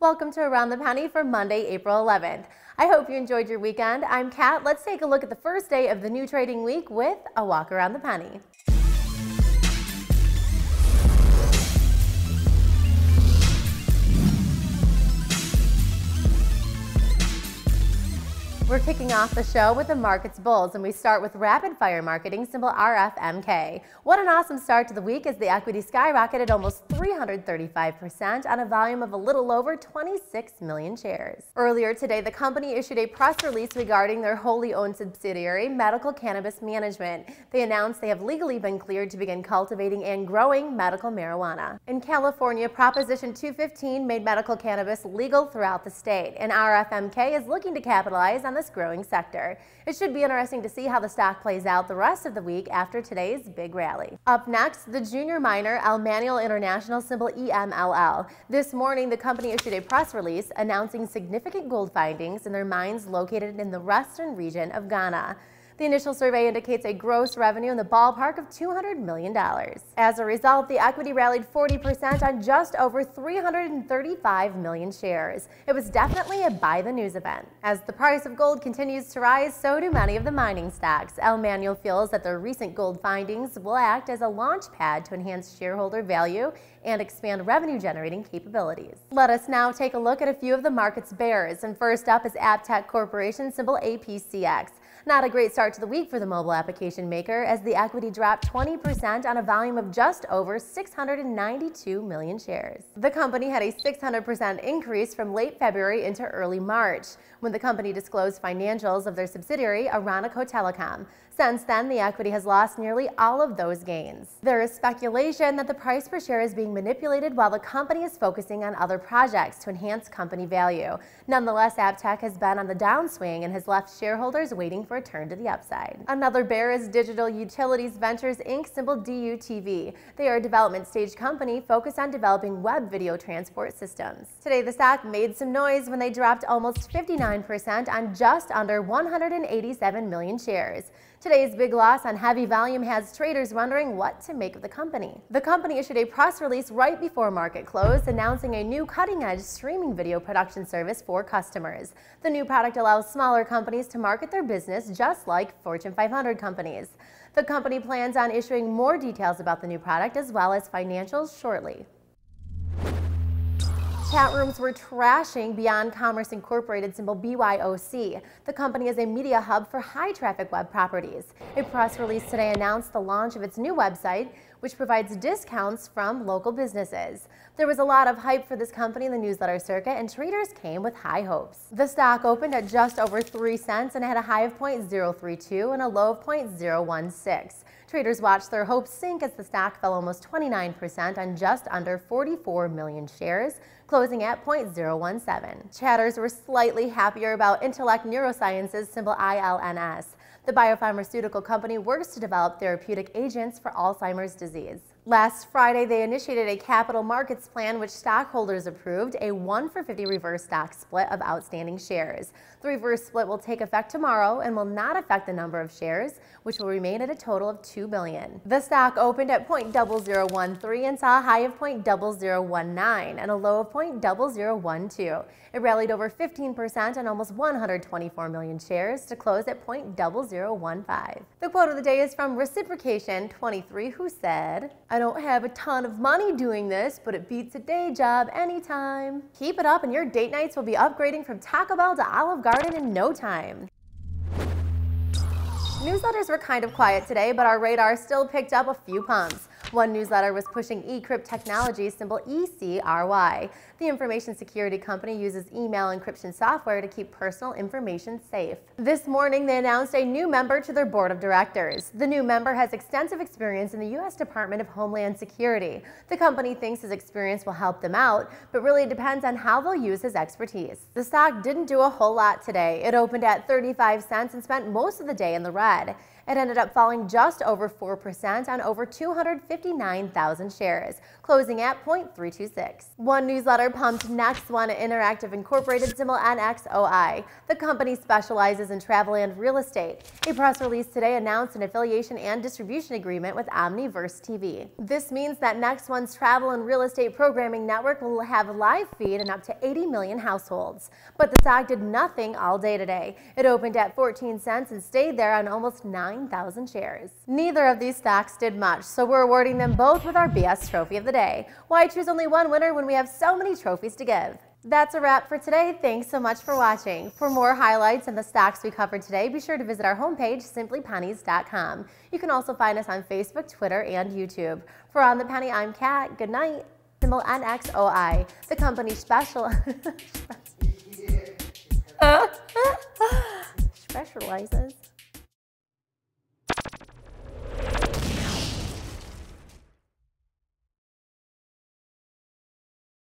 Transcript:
Welcome to Around the Penny for Monday, April 11th. I hope you enjoyed your weekend. I'm Kat. Let's take a look at the first day of the new trading week with a walk around the penny. We're kicking off the show with the market's bulls, and we start with rapid fire marketing, symbol RFMK. What an awesome start to the week as the equity skyrocketed almost 335% on a volume of a little over 26 million shares. Earlier today, the company issued a press release regarding their wholly owned subsidiary, Medical Cannabis Management. They announced they have legally been cleared to begin cultivating and growing medical marijuana. In California, Proposition 215 made medical cannabis legal throughout the state, and RFMK is looking to capitalize on this growing sector. It should be interesting to see how the stock plays out the rest of the week after today's big rally. Up next, the junior miner El Manuel International, symbol EMLL. This morning, the company issued a press release announcing significant gold findings in their mines located in the western region of Ghana. The initial survey indicates a gross revenue in the ballpark of $200 million. As a result, the equity rallied 40% on just over 335 million shares. It was definitely a buy the news event. As the price of gold continues to rise, so do many of the mining stocks. El Manuel feels that their recent gold findings will act as a launch pad to enhance shareholder value and expand revenue-generating capabilities. Let us now take a look at a few of the market's bears. And first up is Aptec Corporation, symbol APCX. Not a great start to the week for the mobile application maker as the equity dropped 20% on a volume of just over 692 million shares. The company had a 600% increase from late February into early March, when the company disclosed financials of their subsidiary, Aranaco Telecom. Since then, the equity has lost nearly all of those gains. There is speculation that the price per share is being manipulated while the company is focusing on other projects to enhance company value. Nonetheless, Aptec has been on the downswing and has left shareholders waiting for a turn to the upside. Another bear is Digital Utilities Ventures Inc., symbol DUTV. They are a development stage company focused on developing web video transport systems. Today, the stock made some noise when they dropped almost 59% on just under 187 million shares. Today's big loss on heavy volume has traders wondering what to make of the company. The company issued a press release right before market close announcing a new cutting-edge streaming video production service for customers. The new product allows smaller companies to market their business just like Fortune 500 companies. The company plans on issuing more details about the new product as well as financials shortly. Chat rooms were trashing Beyond Commerce Incorporated, symbol BYOC. The company is a media hub for high-traffic web properties. A press release today announced the launch of its new website, which provides discounts from local businesses. There was a lot of hype for this company in the newsletter circuit, and traders came with high hopes. The stock opened at just over 3 cents and had a high of 0.032 and a low of 0.016. Traders watched their hopes sink as the stock fell almost 29% on just under 44 million shares, closing at 0.017. Chatters were slightly happier about Intellect Neurosciences, symbol ILNS. The biopharmaceutical company works to develop therapeutic agents for Alzheimer's disease. Last Friday, they initiated a capital markets plan which stockholders approved, a 1-for-50 reverse stock split of outstanding shares. The reverse split will take effect tomorrow and will not affect the number of shares, which will remain at a total of 2 billion. The stock opened at 0.0013 and saw a high of 0.0019 and a low of 0.0012. It rallied over 15% on almost 124 million shares to close at 0.0015. The quote of the day is from Reciprocation 23, who said, "I don't have a ton of money doing this, but it beats a day job anytime." Keep it up and your date nights will be upgrading from Taco Bell to Olive Garden in no time. Newsletters were kind of quiet today, but our radar still picked up a few pumps. One newsletter was pushing eCrypt Technologies, symbol ECRY. The information security company uses email encryption software to keep personal information safe. This morning, they announced a new member to their board of directors. The new member has extensive experience in the U.S. Department of Homeland Security. The company thinks his experience will help them out, but really depends on how they'll use his expertise. The stock didn't do a whole lot today. It opened at 35 cents and spent most of the day in the red. It ended up falling just over 4% on over 259,000 shares, closing at 0.326. One newsletter pumped Next One Interactive Incorporated, symbol NXOI. The company specializes in travel and real estate. A press release today announced an affiliation and distribution agreement with Omniverse TV. This means that Next One's travel and real estate programming network will have a live feed in up to 80 million households. But the stock did nothing all day today. It opened at 14 cents and stayed there on almost 9,000 shares. Neither of these stocks did much, so we're awarding them both with our BS Trophy of the Day. Why choose only one winner when we have so many trophies to give? That's a wrap for today. Thanks so much for watching. For more highlights and the stocks we covered today, be sure to visit our homepage, simplypennies.com. You can also find us on Facebook, Twitter, and YouTube. For On the Penny, I'm Kat. Good night. Symbol NXOI. The company specializes